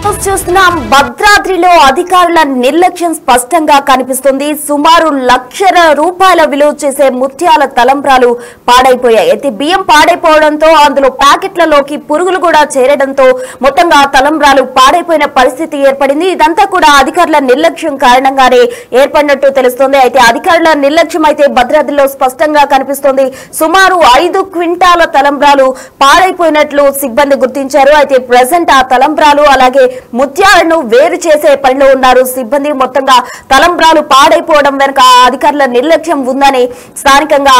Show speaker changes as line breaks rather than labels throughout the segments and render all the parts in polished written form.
చూస్తున్నాం. భద్రాద్రిలో అధికారుల నిర్లక్ష్యం స్పష్టంగా కనిపిస్తుంది. సుమారు ₹1,00,000 విలువ చేసే ముత్యాల తలంబ్రాలు పాడైపోయాయి. అయితే బియ్యం పాడైపోవడంతో అందులో ప్యాకెట్లలోకి పురుగులు కూడా చేరడంతో మొత్తంగా తలంబ్రాలు పాడైపోయిన పరిస్థితి ఏర్పడింది. ఇదంతా కూడా అధికారుల నిర్లక్ష్యం కారణంగానే ఏర్పడినట్టు తెలుస్తోంది. అయితే అధికారుల నిర్లక్ష్యం అయితే భద్రాద్రిలో స్పష్టంగా కనిపిస్తోంది. సుమారు 5 క్వింటాల తలంబ్రాలు పాడైపోయినట్లు సిబ్బంది గుర్తించారు. అయితే ప్రెసెంట్ ఆ తలంబ్రాలు అలాగే ముత్యాలను వేరు చేసే పనిలో ఉన్నారు సిబ్బంది. మొత్తంగా తలంబ్రాలు పాడైపోవడం వెనుక అధికారుల నిర్లక్ష్యం ఉందని స్థానికంగా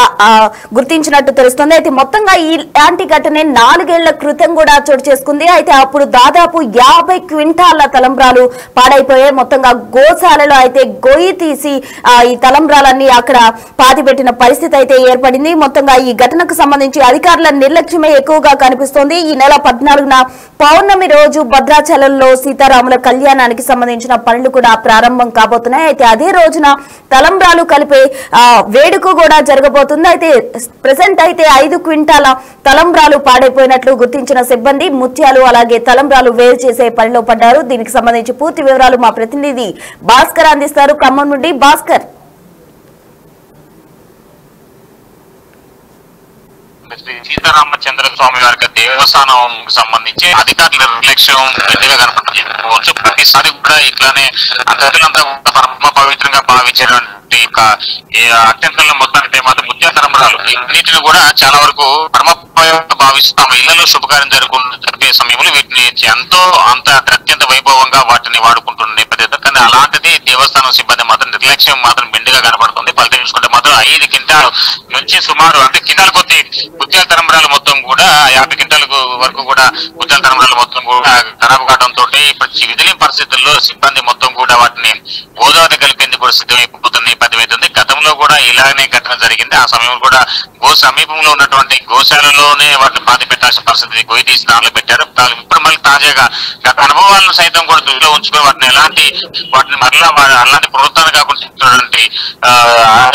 గుర్తించినట్టు తెలుస్తుంది. అయితే మొత్తంగా ఇలాంటి ఘటన 4 ఏళ్ల క్రితం కూడా చోటు చేసుకుంది. అయితే అప్పుడు దాదాపు 50 క్వింటాల తలంబ్రాలు పాడైపోయాయి. మొత్తంగా గోశాలలో అయితే గొయ్యి తీసి ఈ తలంబ్రాలన్నీ అక్కడ పాతిపెట్టిన పరిస్థితి అయితే ఏర్పడింది. మొత్తంగా ఈ ఘటనకు సంబంధించి అధికారుల నిర్లక్ష్యమే ఎక్కువగా కనిపిస్తోంది. ఈ నెల 14న పౌర్ణమి రోజు భద్రాచలంలో సీతారాముల కళ్యాణానికి సంబంధించిన పనులు కూడా ప్రారంభం కాబోతున్నాయి. అయితే అదే రోజున తలంబ్రాలు కలిపే వేడుక కూడా జరగబోతుంది. అయితే ప్రెసెంట్ అయితే 5 క్వింటాల తలంబ్రాలు పాడైపోయినట్లు గుర్తించిన సిబ్బంది ముత్యాలు అలాగే తలంబ్రాలు వేరు చేసే పనిలో పడ్డారు. దీనికి సంబంధించి పూర్తి వివరాలు మా ప్రతినిధి భాస్కర్ అందిస్తారు. ఖమ్మం నుండి భాస్కర్.
సీతారామచంద్ర స్వామి వారి దేవస్థానం సంబంధించి అధికారుల నిర్లక్ష్యం గట్టిగా కనపడవచ్చు. ప్రతిసారి కూడా ఇట్లానే అందరిలంతా పరమ పవిత్రంగా భావించేటువంటి అత్యంతంలో మొత్తానికి మాత్రం ముత్యాల తలంబ్రాలు వీటిని కూడా చాలా వరకు పరమ భావిస్తాం. ఇళ్లలో శుభకార్యం జరిపే సమయంలో వీటిని అంత అత్యంత వైభవంగా వాటిని వాడుకుంటున్న నేపథ్యంలో కానీ అలాంటిది దేవస్థానం సిబ్బంది మాత్రం నిర్లక్ష్యం మాత్రం మెండుగా కనపడుతుంది. ఫలితం చూసుకుంటే మాత్రం 5 క్వింటాల నుంచి సుమారు అంటే కింటాల కొద్ది ముత్యాల తలంబ్రాలు మొత్తం కూడా 50 క్వింటాల వరకు కూడా ముత్యాల తలంబ్రాలు మొత్తం కూడా ఖరాబు కావడంతో ఇప్పుడు విధులేని పరిస్థితుల్లో సిబ్బంది మొత్తం కూడా వాటిని గోదావరి కలిపేందుకు కూడా సిద్ధమైపోతున్న నేపథ్యం అవుతుంది. గతంలో కూడా ఇలానే ఘటన జరిగింది. ఆ సమయంలో కూడా సమీపంలో ఉన్నటువంటి గోశాలలోనే వాటిని పాతి పెట్టాల్సిన పరిస్థితి గొయ్యి తీసి దానిలో పెట్టారు. ఇప్పుడు మళ్ళీ తాజాగా గత అనుభవాలను సైతం కూడా దృష్టిలో ఉంచుకొని వాటిని మరలా అలాంటి పునరుద్ధరణ కాకుండా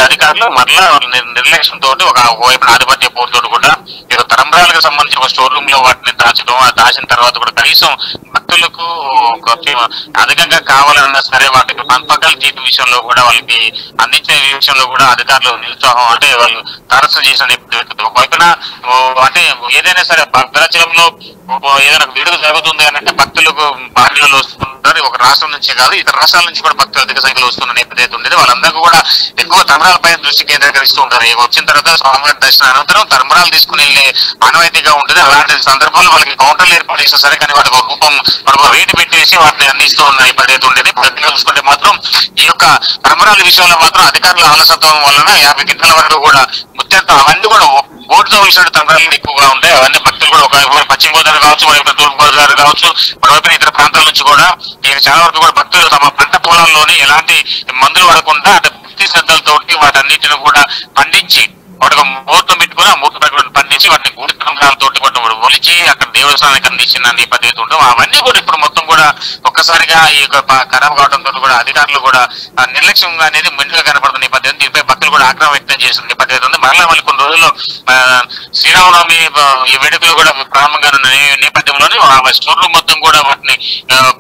అధికారులు మరలా నిర్లక్ష్యంతో ఒకవైపు ఆధిపత్య పోరుతో కూడా తలంబ్రాలకు సంబంధించి ఒక స్టోర్ రూమ్ లో వాటిని దాచిన తర్వాత కూడా కనీసం భక్తులకు అధికంగా కావాలన్నా సరే వాటికి పంపకాల జీతం విషయంలో కూడా వాళ్ళకి అందించే విషయంలో కూడా అధికారులు నిరుత్సాహం అంటే వాళ్ళు తరస్సు చేసిన ఒకవైపున అంటే ఏదైనా సరే భద్రాచలంలో ఏదైనా వేడుక జరుగుతుంది అని అంటే భక్తులకు బాధ్యులు వస్తుంటారు. ఒక రాష్ట్రం నుంచే కాదు ఇతర రాష్ట్రాల నుంచి కూడా భక్తులు అధిక సంఖ్యలో వస్తున్న నేపథ్యం ఉండేది. వాళ్ళందరికీ కూడా ఎక్కువ తలంబ్రాలపై దృష్టి కేంద్రీకరిస్తూ ఉంటారు. వచ్చిన తర్వాత స్వామివారి దర్శనం అనంతరం తలంబ్రాలు తీసుకుని వెళ్ళే ఆనవాయితీగా ఉంటుంది. అలాంటి సందర్భంలో వాళ్ళకి కౌంటర్లు ఏర్పాటు చేసినా సరే కానీ వాటికి రూపం రేటు పెట్టేసి వాటిని అందిస్తూ ఉన్న నేపథ్యం ఉండేది. ప్రతిగా చూసుకుంటే మాత్రం ఈ యొక్క తలంబ్రాల విషయంలో మాత్రం అధికారుల ఆలసత్వం వలన 50 క్వింటాల వరకు కూడా ముత్యంతో అవన్నీ కూడా బోర్డుతో వేసిన తలంబ్రాలు ఎక్కువగా ఉంటాయి. అవన్నీ భక్తులు కూడా ఒక పశ్చిమ గోదావరి కావచ్చు మరొక తూర్పు గోదావరి కావచ్చు మరోవైపు ఇతర ప్రాంతాల నుంచి కూడా చాలా వరకు కూడా భక్తులు తమ పంట పొలాల్లోనే ఎలాంటి మందులు వాడకుండా అంటే భక్తి శ్రద్ధలతోటి వాటన్నిటిని కూడా పండించి వాటికి ముహూర్తం పెట్టుకుని ఆ ముహూర్తం పండించి వాటిని గుడి తలంబ్రాలతోటి వాటిని ఒలిచి అక్కడ దేవస్థానానికి అందించిన నేపథ్యం ఉంటాం. అవన్నీ కూడా ఇప్పుడు మొత్తం కూడా ఒక్కసారిగా ఈ యొక్క ఖరాబ్ కావడంతో కూడా అధికారులు కూడా నిర్లక్ష్యంగా అనేది మెండుగా కనపడుతున్న నేపథ్యం. దీనిపై భక్తులు కూడా ఆగ్రహం వ్యక్తం చేసిన నేపథ్యం ఉంది. మళ్ళీ కొన్ని రోజుల్లో శ్రీరామనవమి ఈ వేడుకలు కూడా ప్రారంభంగా ఉన్న నేపథ్యంలోనే స్టోర్ రూమ్ మొత్తం కూడా వాటిని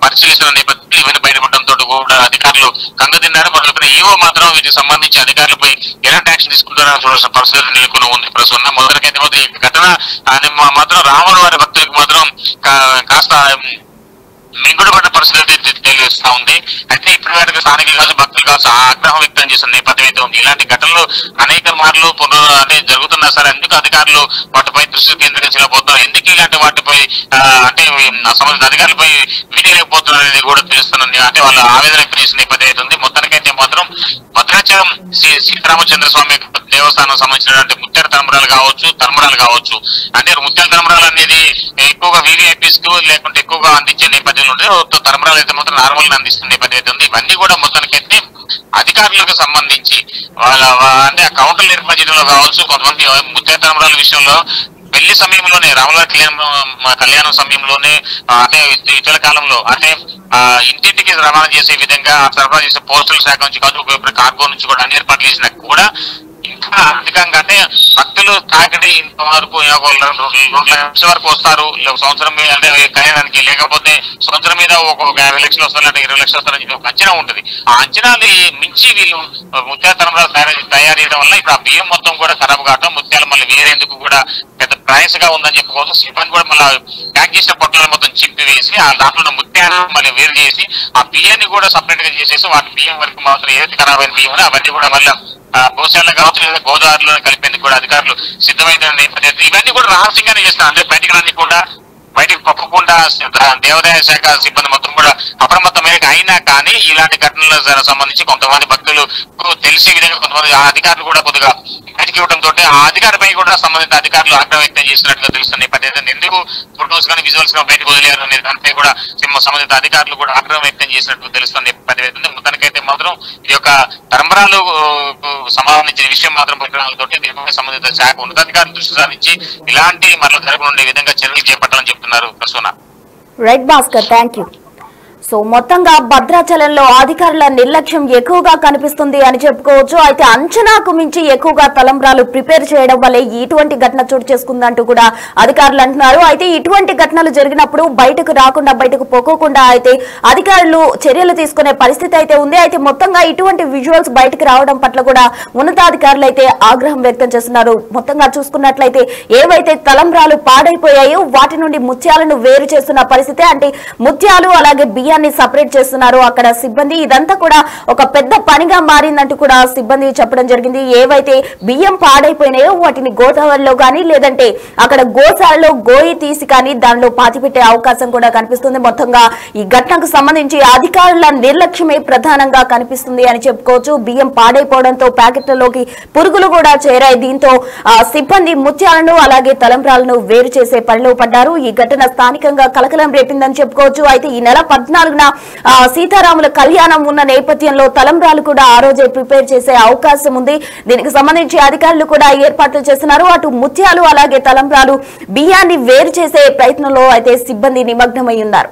పరిశీలిస్తున్న నేపథ్యంలో ఇవన్నీ బయటపడడంతో కూడా అధికారులు కంగు తిన్నారు. మరొక ఈవో మాత్రం వీటికి సంబంధించి అధికారులపై ఎలాంటి యాక్షన్ తీసుకుంటారని చూడాల్సిన పరిస్థితులు నెలకొని ఉంది. ప్రస్తుతం మొదటికైతే మాత్రం ఈ ఘటన మాత్రం రాముల వారి భక్తులకు మాత్రం కాస్త మింగుడుపడ్డ పరిస్థితి తెలుస్తా ఉంది. అయితే ఇప్పటి వరకు స్థానికులు కావచ్చు భక్తులు కావచ్చు ఆగ్రహం వ్యక్తం చేసిన నేపథ్యం అయితే ఉంది. ఇలాంటి ఘటనలు అనేక మార్లు అంటే జరుగుతున్నా సరే ఎందుకు అధికారులు వాటిపై దృష్టి కేంద్రీకరించలేకపోతున్నారు, ఎందుకు ఇలాంటి వాటిపై అంటే సంబంధిత అధికారులపై వీడియలేకపోతున్నారు అనేది కూడా తెలుస్తుంది. అంటే వాళ్ళు ఆవేదన వ్యక్తం చేసిన నేపథ్యం అయితే ఉంది. మొత్తానికైతే మాత్రం భద్రాచలం సీతారామచంద్ర స్వామి దేవస్థానం సంబంధించినటువంటి ముత్యాల తలంబ్రాలు కావచ్చు అంటే ముత్యాల తలంబ్రాలు అనేది ఎక్కువగా వీవీఐపీస్ కు లేకుంటే ఎక్కువగా అందించే నేపథ్యంలో ఉంటే తలంబ్రాలు అయితే మాత్రం నార్మల్ గా అందిస్తున్న నేపథ్యం ఉంది. ఇవన్నీ కూడా మొత్తానికైతే అధికారులకు సంబంధించి వాళ్ళ అంటే ఆ కౌంటర్లు ఏర్పాటు చేయడంలో కావచ్చు కొంతమంది ముత్యాల తలంబ్రాల విషయంలో పెళ్లి సమయంలోనే రాముల కళ్యాణం సమయంలోనే అంటే ఇటీవల కాలంలో అంటే ఇంటింటికి రవాణా చేసే విధంగా సరఫరా చేసే పోస్టల్ శాఖ నుంచి కావచ్చు కార్గో నుంచి కూడా అన్ని ఏర్పాట్లు చేసినా కూడా ఇంకా అధికంగా అంటే భక్తులు ప్యాకెట్ ఇంతవరకు 2 లక్షల వరకు వస్తారు సంవత్సరం మీద అంటే కళ్యాణానికి, లేకపోతే సంవత్సరం మీద ఒక 50 లక్షలు వస్తారు అంటే 20 లక్షలు వస్తారని ఒక అంచనా ఉంటుంది. ఆ అంచనాలు మించి వీళ్ళు ముత్యాల తలంబ్రాలు తయారు చేయడం వల్ల ఇప్పుడు ఆ బియ్యం మొత్తం కూడా ఖరాబ్ కావడం, ముత్యాలు మళ్ళీ వేరేందుకు కూడా పెద్ద ప్రయాసగా ఉందని చెప్పుకోవచ్చు. సిబ్బంది కూడా మళ్ళీ ప్యాక్ చేసిన పొట్లను మొత్తం చింపి వేసి ఆ దాంట్లో ముత్యాలు మళ్ళీ వేరు చేసి ఆ బియ్యాన్ని కూడా సపరేట్ గా చేసేసి వాటి బియ్యం వరకు మాత్రం ఏదైతే ఖరాబ్ అయిన బియ్యం అవన్నీ కూడా మళ్ళీ గోశాల కావచ్చు లేదా గోదావరిలో కలిపేందుకు కూడా అధికారులు సిద్ధమైన నేపథ్యం ఇవన్నీ కూడా రహస్యంగానే చేస్తున్నారు. అంటే బయటికి రాని కూడా బయటకు పక్కకుండా దేవాదాయ శాఖ సిబ్బంది మొత్తం కూడా అప్రమత్తమైన అయినా కానీ ఇలాంటి ఘటనలకు సంబంధించి కొంతమంది భక్తులు తెలిసే విధంగా కొంతమంది అధికారులు కూడా కొద్దిగా బయటకి ఇవ్వడంతో ఆ అధికారిపై కూడా సంబంధిత అధికారులు ఆగ్రహం వ్యక్తం చేసినట్టుగా తెలుస్తున్న నేపథ్యం ఎందుకు ఫొటోస్ కానీ విజువల్స్ కానీ బయటకు వదిలేరు అనే దానిపై కూడా సంబంధిత అధికారులు కూడా ఆగ్రహం వ్యక్తం చేసినట్టు తెలుస్తున్న నేపథ్యం. మొత్తానికైతే మాత్రం ఈ యొక్క తరంబరాలు సంబంధించిన విషయం మాత్రం పట్టణాలతో దీనిపై సంబంధిత శాఖ ఉన్నతాధికారులు దృష్టి సారించి ఇలాంటి మరల జరగనుండే విధంగా చర్యలు చేపట్టాలని చెప్తున్నారు Prasuna.
Right Bhaskar, thank you. So మొత్తంగా భద్రాచలంలో అధికారుల నిర్లక్ష్యం ఎక్కువగా కనిపిస్తుంది అని చెప్పుకోవచ్చు. అయితే అంచనాకు మించి ఎక్కువగా తలంబ్రాలు ప్రిపేర్ చేయడం వల్లే ఇటువంటి ఘటన చోటు చేసుకుందంటూ కూడా అధికారులు అంటున్నారు. అయితే ఇటువంటి ఘటనలు జరిగినప్పుడు బయటకు రాకుండా బయటకు పోకోకుండా అయితే అధికారులు చర్యలు తీసుకునే పరిస్థితి అయితే ఉంది. అయితే మొత్తంగా ఇటువంటి విజువల్స్ బయటకు రావడం పట్ల కూడా ఉన్నతాధికారులు అయితే ఆగ్రహం వ్యక్తం చేస్తున్నారు. మొత్తంగా చూసుకున్నట్లయితే ఏవైతే తలంబ్రాలు పాడైపోయాయో వాటి నుండి ముత్యాలను వేరు చేస్తున్న పరిస్థితి, అంటే ముత్యాలు అలాగే బియ్యాన్ని సపరేట్ చేస్తున్నారు అక్కడ సిబ్బంది. ఇదంతా కూడా ఒక పెద్ద పనిగా మారిందంటూ కూడా సిబ్బంది చెప్పడం జరిగింది. ఏవైతే బియ్యం పాడైపోయినాయో వాటిని గోదావరిలో కానీ లేదంటే అక్కడ గోశాలలో గోయి తీసి కానీ దానిలో పాతిపెట్టే అవకాశం కూడా కనిపిస్తుంది. మొత్తంగా ఈ ఘటనకు సంబంధించి అధికారుల నిర్లక్ష్యమే ప్రధానంగా కనిపిస్తుంది అని చెప్పుకోవచ్చు. బియ్యం పాడైపోవడంతో ప్యాకెట్లలోకి పురుగులు కూడా చేరాయి. దీంతో సిబ్బంది ముత్యాలను అలాగే తలంబ్రాలను వేరు చేసే పనిలో పడ్డారు. ఈ ఘటన స్థానికంగా కలకలం రేపిందని చెప్పుకోవచ్చు. అయితే ఈ నెల 14న సీతారాముల కళ్యాణం ఉన్న నేపథ్యంలో తలంబ్రాలు కూడా ఆ రోజే ప్రిపేర్ చేసే అవకాశం ఉంది. దీనికి సంబంధించి అధికారులు కూడా ఏర్పాట్లు చేస్తున్నారు. అటు ముత్యాలు అలాగే తలంబ్రాలు బియ్యాన్ని వేరు చేసే ప్రయత్నంలో అయితే సిబ్బంది నిమగ్నమై ఉన్నారు.